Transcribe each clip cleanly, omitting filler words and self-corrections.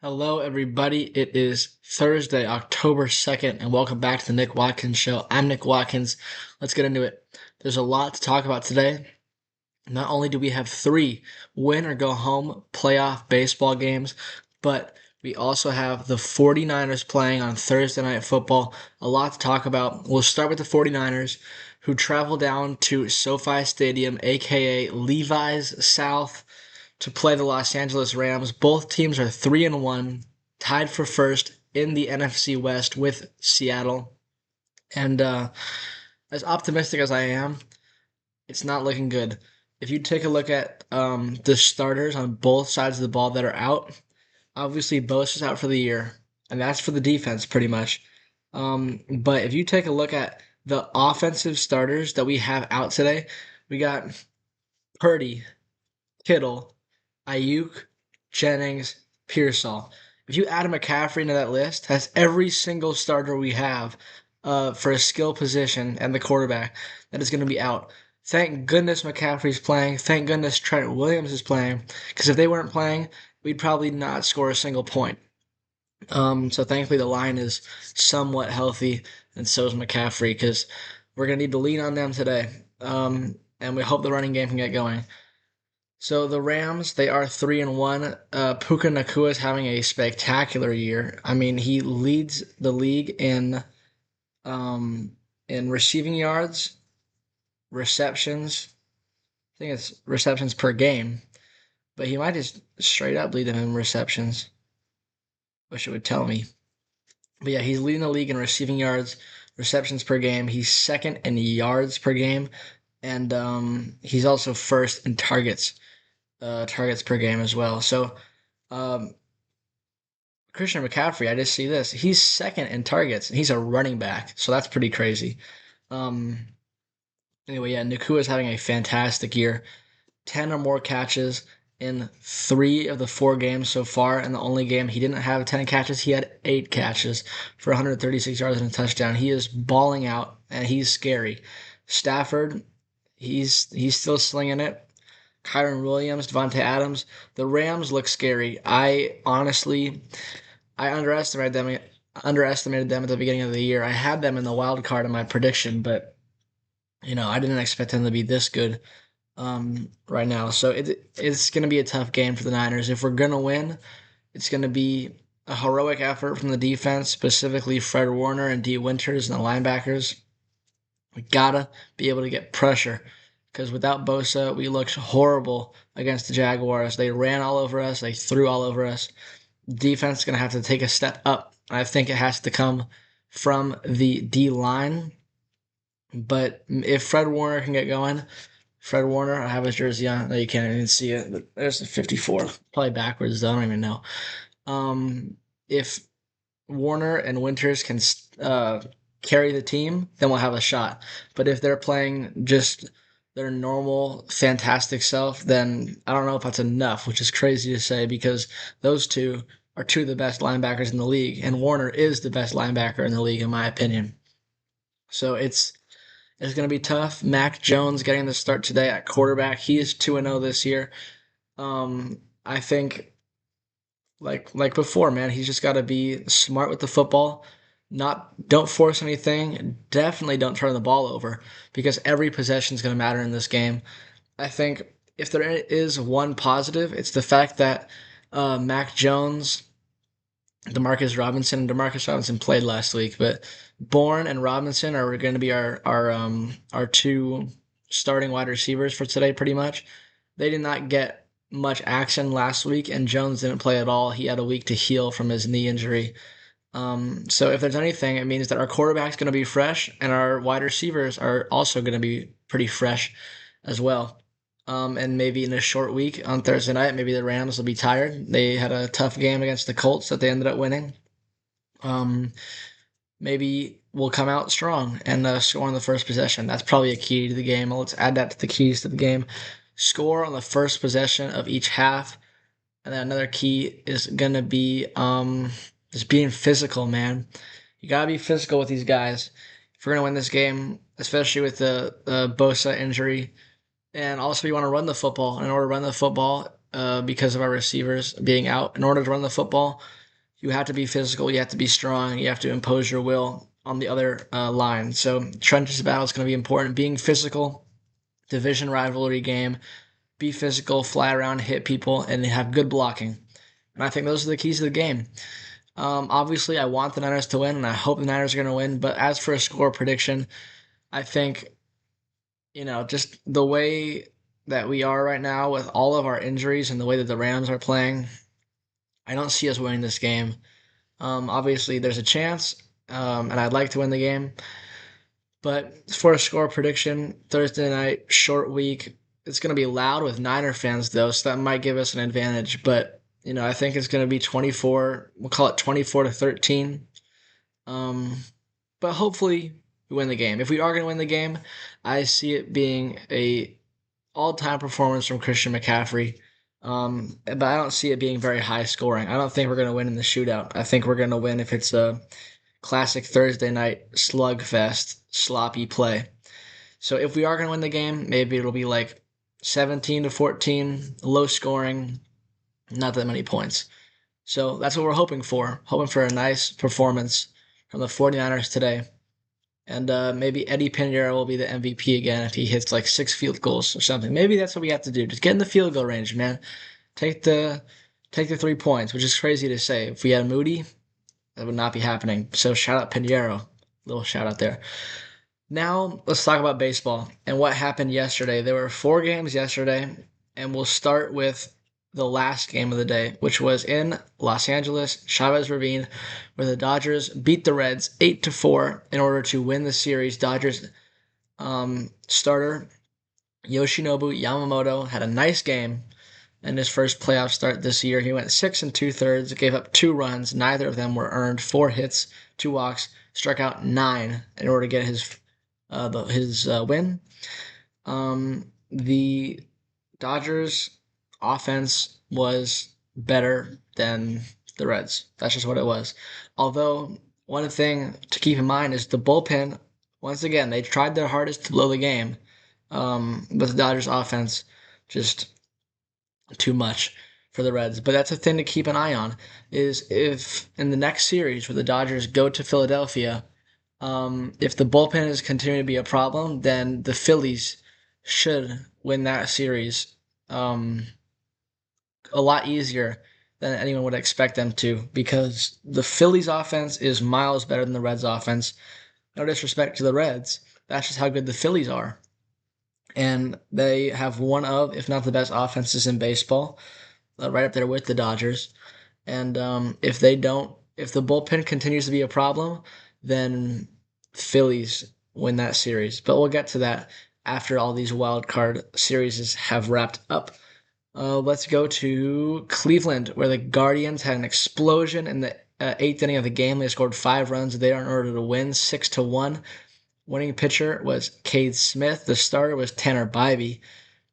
Hello, everybody. It is Thursday, October 2nd, and welcome back to the Nick Watkins Show. I'm Nick Watkins. Let's get into it. There's a lot to talk about today. Not only do we have three win or go home playoff baseball games, but we also have the 49ers playing on Thursday Night Football. A lot to talk about. We'll start with the 49ers, who travel down to SoFi Stadium, aka Levi's South, to play the Los Angeles Rams. Both teams are 3-1, tied for first in the NFC West with Seattle. And as optimistic as I am, it's not looking good. If you take a look at the starters on both sides of the ball that are out, obviously Bosa's out for the year, and that's for the defense pretty much. But if you take a look at the offensive starters that we have out today, we got Purdy, Kittle, Ayuk, Jennings, Pearsall. If you add McCaffrey into that list, that's every single starter we have for a skill position and the quarterback that is going to be out. Thank goodness McCaffrey's playing. Thank goodness Trent Williams is playing. Because if they weren't playing, we'd probably not score a single point. So thankfully the line is somewhat healthy, and so is McCaffrey. Because we're going to need to lean on them today. And we hope the running game can get going. So the Rams, they are 3-1. Puka Nakua is having a spectacular year. I mean, he leads the league in receiving yards, receptions. I think it's receptions per game, but he might just straight up lead them in receptions. Wish it would tell me. But yeah, he's leading the league in receiving yards, receptions per game. He's second in yards per game, and he's also first in targets per game as well. So um, Christian McCaffrey, I just see this. He's second in targets, and he's a running back, so that's pretty crazy. Um, anyway, yeah, Nakua is having a fantastic year. 10 or more catches in three of the four games so far. And the only game he didn't have 10 catches, he had eight catches for 136 yards and a touchdown. He is balling out, and he's scary. Stafford, he's still slinging it. Kyron Williams, Devontae Adams. The Rams look scary. I underestimated them at the beginning of the year. I had them in the wild card in my prediction, but I didn't expect them to be this good right now. So it's going to be a tough game for the Niners. If we're going to win, it's going to be a heroic effort from the defense, specifically Fred Warner and D. Winters and the linebackers. We gotta be able to get pressure because without Bosa, we looked horrible against the Jaguars. They ran all over us, they threw all over us. Defense is going to have to take a step up. I think it has to come from the D line. But if Fred Warner can get going, Fred Warner, I have his jersey on. No, you can't even see it. But there's the 54. Probably backwards, though. I don't even know. If Warner and Winters can carry the team, then we'll have a shot. But if they're playing just their normal, fantastic self, then I don't know if that's enough, which is crazy to say because those two are two of the best linebackers in the league, and Warner is the best linebacker in the league, in my opinion. So it's going to be tough. Mac Jones getting the start today at quarterback. He is 2-0 this year. I think like before, man, he's just got to be smart with the football. Not don't force anything. Definitely don't turn the ball over because every possession is going to matter in this game. I think if there is one positive, it's the fact that Mac Jones, Demarcus Robinson played last week, but Bourne and Robinson are going to be our two starting wide receivers for today, pretty much. They did not get much action last week, and Jones didn't play at all. He had a week to heal from his knee injury. So if there's anything, it means that our quarterback's going to be fresh, and our wide receivers are also going to be pretty fresh as well. And maybe in a short week on Thursday night, maybe the Rams will be tired. They had a tough game against the Colts that they ended up winning. Um, Maybe we'll come out strong and score on the first possession. That's probably a key to the game. Let's add that to the keys to the game. Score on the first possession of each half. And then another key is going to be just being physical, man. You got to be physical with these guys. If we're going to win this game, especially with the Bosa injury, and also, you want to run the football. In order to run the football, because of our receivers being out. In order to run the football, you have to be physical, you have to be strong, you have to impose your will on the other line. So trenches battle is going to be important. Being physical, division rivalry game, be physical, fly around, hit people, and have good blocking. And I think those are the keys to the game. Obviously, I want the Niners to win, and I hope the Niners are going to win. But as for a score prediction, I think, just the way that we are right now with all of our injuries and the way that the Rams are playing, I don't see us winning this game. Obviously, there's a chance, and I'd like to win the game. But for a score prediction, Thursday night, short week, it's going to be loud with Niner fans, though, so that might give us an advantage. But, I think it's going to be 24, we'll call it 24 to 13. But hopefully we win the game. If we are going to win the game, I see it being a all-time performance from Christian McCaffrey. But I don't see it being very high scoring. I don't think we're going to win in the shootout. I think we're going to win if it's a classic Thursday night slugfest, sloppy play. So if we are going to win the game, maybe it'll be like 17 to 14, low scoring, not that many points. So that's what we're hoping for a nice performance from the 49ers today. And maybe Eddie Pinheiro will be the MVP again if he hits like 6 field goals or something. Maybe that's what we have to do. Just get in the field goal range, man. Take the 3 points, which is crazy to say. If we had Moody, that would not be happening. So shout out Pinheiro. Little shout out there. Now let's talk about baseball and what happened yesterday. There were 4 games yesterday, and we'll start with the last game of the day, which was in Los Angeles, Chavez Ravine, where the Dodgers beat the Reds 8-4 in order to win the series. Dodgers starter Yoshinobu Yamamoto had a nice game in his first playoff start this year. He went 6 2/3, gave up 2 runs. Neither of them were earned. 4 hits, 2 walks, struck out 9 in order to get his win. The Dodgers offense was better than the Reds. That's just what it was. Although, one thing to keep in mind is the bullpen, once again, they tried their hardest to blow the game. But the Dodgers offense, just too much for the Reds. But that's a thing to keep an eye on, is if in the next series where the Dodgers go to Philadelphia, if the bullpen is continuing to be a problem, then the Phillies should win that series a lot easier than anyone would expect them to, because the Phillies offense is miles better than the Reds offense. No disrespect to the Reds. That's just how good the Phillies are. And they have one of, if not the best offenses in baseball, right up there with the Dodgers. And if the bullpen continues to be a problem, then Phillies win that series. But we'll get to that after all these wild card series have wrapped up. Let's go to Cleveland, where the Guardians had an explosion in the 8th inning of the game. They scored 5 runs there in order to win 6-1. Winning pitcher was Cade Smith. The starter was Tanner Bybee,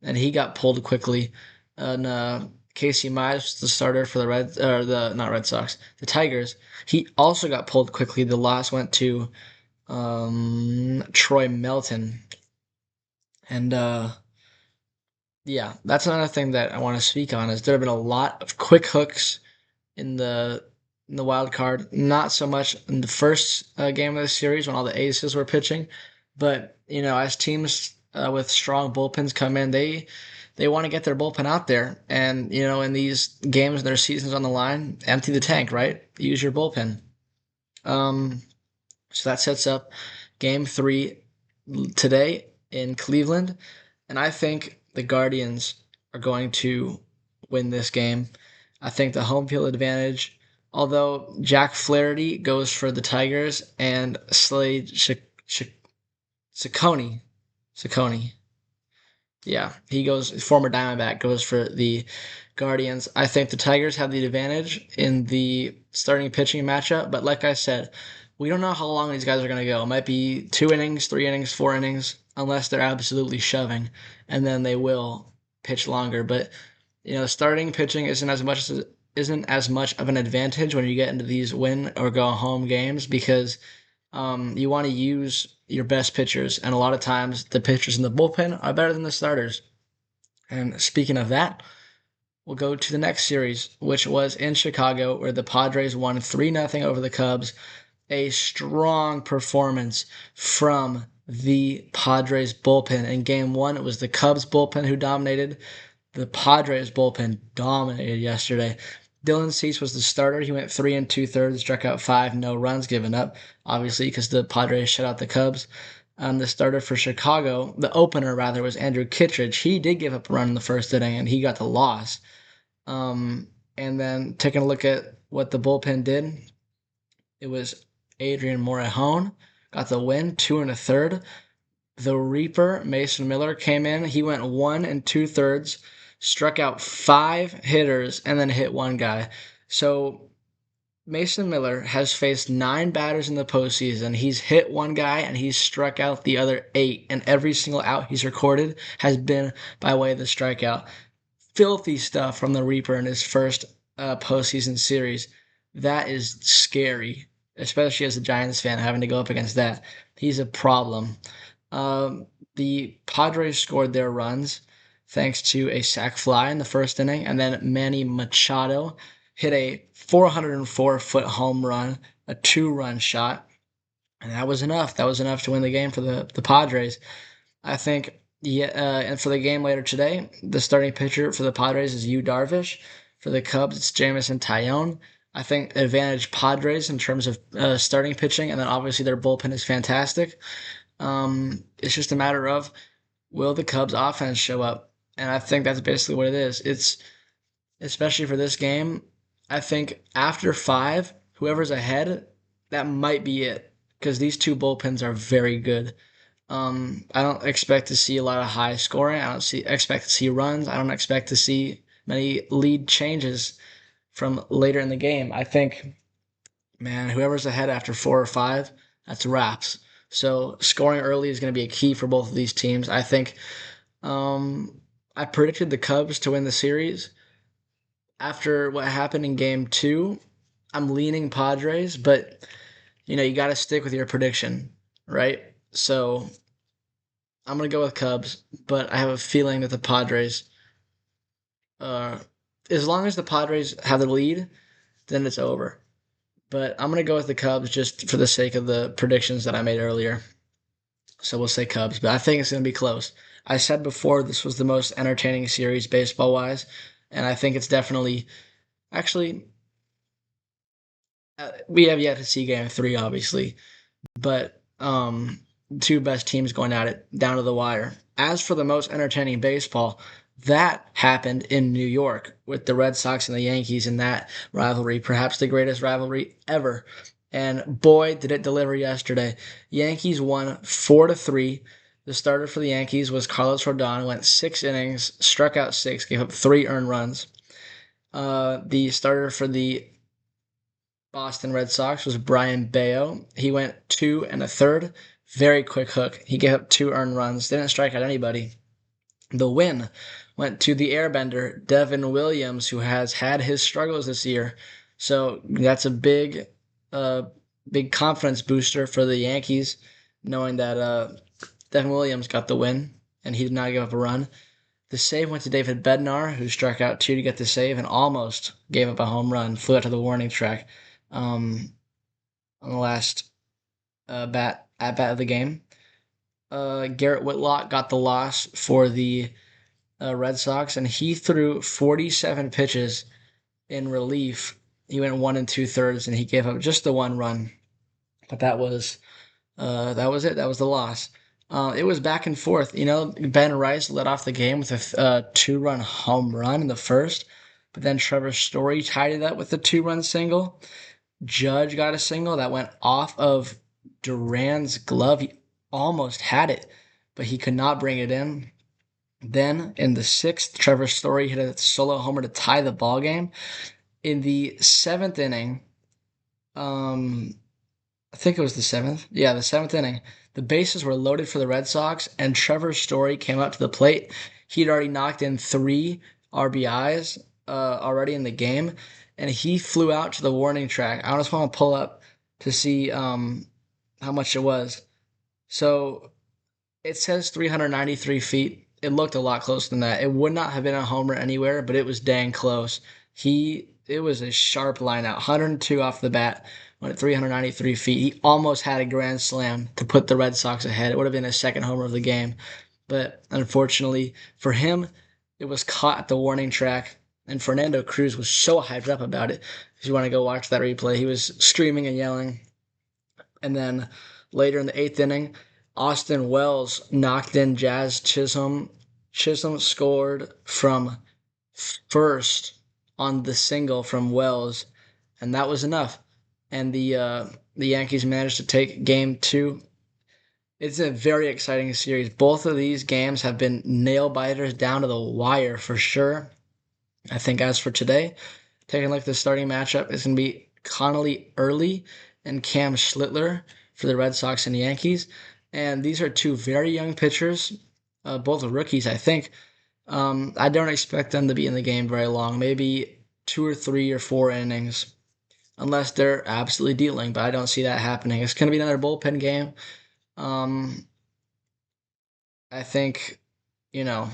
and he got pulled quickly. And Casey Mize, the starter for the Tigers, he also got pulled quickly. The loss went to Troy Melton. And yeah, that's another thing that I want to speak on, is there have been a lot of quick hooks in the wild card. Not so much in the first game of the series when all the aces were pitching, but as teams with strong bullpens come in, they want to get their bullpen out there, and in these games, their season's on the line. Empty the tank, right? Use your bullpen. So that sets up Game 3 today in Cleveland, and I think the Guardians are going to win this game. I think the home field advantage, although Jack Flaherty goes for the Tigers and Slade Ciccone, yeah, he goes, former Diamondback, goes for the Guardians. I think the Tigers have the advantage in the starting pitching matchup, but like I said, we don't know how long these guys are going to go. It might be 2 innings, 3 innings, 4 innings, unless they're absolutely shoving, and then they will pitch longer. But starting pitching isn't as much of an advantage when you get into these win or go home games, because you want to use your best pitchers, and a lot of times the pitchers in the bullpen are better than the starters. And speaking of that, we'll go to the next series, which was in Chicago, where the Padres won 3-0 over the Cubs. A strong performance from the Padres bullpen. In game one, it was the Cubs bullpen who dominated. The Padres bullpen dominated yesterday. Dylan Cease was the starter. He went 3 2/3, struck out 5, no runs given up, obviously, because the Padres shut out the Cubs. The starter for Chicago, the opener rather, was Andrew Kittredge. He did give up a run in the first inning, and he got the loss. And then taking a look at what the bullpen did, it was Adrian Morejon got the win, 2 1/3. The Reaper, Mason Miller, came in. He went 1 2/3, struck out 5 hitters, and then hit one guy. So Mason Miller has faced 9 batters in the postseason. He's hit one guy and he's struck out the other 8. And every single out he's recorded has been by way of the strikeout. Filthy stuff from the Reaper in his first postseason series. That is scary, especially as a Giants fan having to go up against that. He's a problem. The Padres scored their runs thanks to a sac fly in the first inning, and then Manny Machado hit a 404-foot home run, a 2-run shot, and that was enough. That was enough to win the game for the Padres. I think, and for the game later today, the starting pitcher for the Padres is Yu Darvish. For the Cubs, it's Jamison Tyone. I think advantage Padres in terms of starting pitching, and then obviously their bullpen is fantastic. It's just a matter of, will the Cubs offense show up? And I think that's basically what it is. It's, especially for this game, I think after 5, whoever's ahead, that might be it, because these two bullpens are very good. I don't expect to see a lot of high scoring. I don't expect to see runs. I don't expect to see many lead changes from later in the game. I think, man, whoever's ahead after 4 or 5, that's wraps. So scoring early is going to be a key for both of these teams. I think I predicted the Cubs to win the series. After what happened in game 2, I'm leaning Padres, but you got to stick with your prediction, right? So I'm going to go with Cubs, but I have a feeling that the Padres, as long as the Padres have the lead, then it's over. But I'm going to go with the Cubs just for the sake of the predictions that I made earlier. So we'll say Cubs, but I think it's going to be close. I said before this was the most entertaining series baseball-wise, and I think it's definitely, actually, we have yet to see Game 3, obviously, but two best teams going at it down to the wire. As for the most entertaining baseball, that happened in New York with the Red Sox and the Yankees in that rivalry, perhaps the greatest rivalry ever. And boy, did it deliver yesterday. Yankees won 4-3. The starter for the Yankees was Carlos Rodon, went 6 innings, struck out 6, gave up 3 earned runs. The starter for the Boston Red Sox was Brian Bayo. He went 2 1/3. Very quick hook. He gave up 2 earned runs. Didn't strike out anybody. The win went to the airbender, Devin Williams, who has had his struggles this year. So that's a big confidence booster for the Yankees, knowing that Devin Williams got the win, and he did not give up a run. The save went to David Bednar, who struck out 2 to get the save and almost gave up a home run, flew out to the warning track on the last at-bat of the game. Garrett Whitlock got the loss for the Red Sox, and he threw 47 pitches in relief. He went 1 2/3, and he gave up just the 1 run. But that was it. That was the loss. It was back and forth. Ben Rice led off the game with a 2-run home run in the first, but then Trevor Story tied it up with a 2-run single. Judge got a single that went off of Duran's glove. He almost had it, but he could not bring it in. Then in the 6th, Trevor Story hit a solo homer to tie the ball game. In the 7th inning, I think it was the 7th. Yeah, the 7th inning. The bases were loaded for the Red Sox, and Trevor Story came up to the plate. He'd already knocked in 3 RBIs already in the game, and he flew out to the warning track. I just want to pull up to see how much it was. So it says 393 feet. it looked a lot closer than that. It would not have been a homer anywhere, but it was dang close. It was a sharp line out, 102 off the bat, went at 393 feet. He almost had a grand slam to put the Red Sox ahead. It would have been his second homer of the game, but unfortunately for him, it was caught at the warning track. And Fernando Cruz was so hyped up about it. If you want to go watch that replay, he was screaming and yelling. And then later in the eighth inning, Austin Wells knocked in Jazz Chisholm. Chisholm scored from first on the single from Wells, and that was enough. And the Yankees managed to take Game 2. It's a very exciting series. Both of these games have been nail biters down to the wire for sure. I think as for today, taking a look at the starting matchup, it's going to be Connolly Early and Cam Schlittler for the Red Sox and Yankees. And these are two very young pitchers, both rookies, I think. I don't expect them to be in the game very long, maybe 2 or 3 or 4 innings, unless they're absolutely dealing, but I don't see that happening. It's going to be another bullpen game. Um, I think, you know,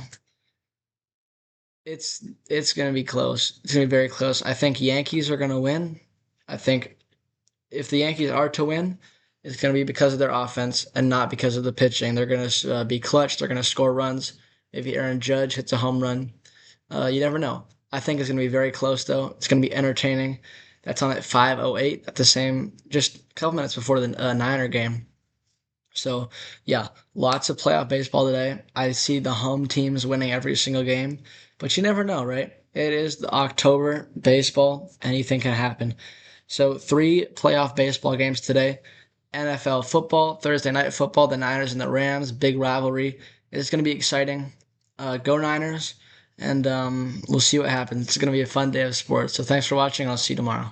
it's going to be close. It's going to be very close. I think Yankees are going to win. I think if the Yankees are to win, it's going to be because of their offense and not because of the pitching. They're going to be clutch. They're going to score runs. Maybe Aaron Judge hits a home run. You never know. I think it's going to be very close, though. It's going to be entertaining. That's on at 5:08 at the same, just a couple minutes before the Niner game. So, yeah, lots of playoff baseball today. I see the home teams winning every single game, but you never know, right? It is the October baseball. Anything can happen. So, 3 playoff baseball games today. NFL football, Thursday night football, the Niners and the Rams, big rivalry. It's going to be exciting. Go Niners, and we'll see what happens. It's going to be a fun day of sports. So, thanks for watching. I'll see you tomorrow.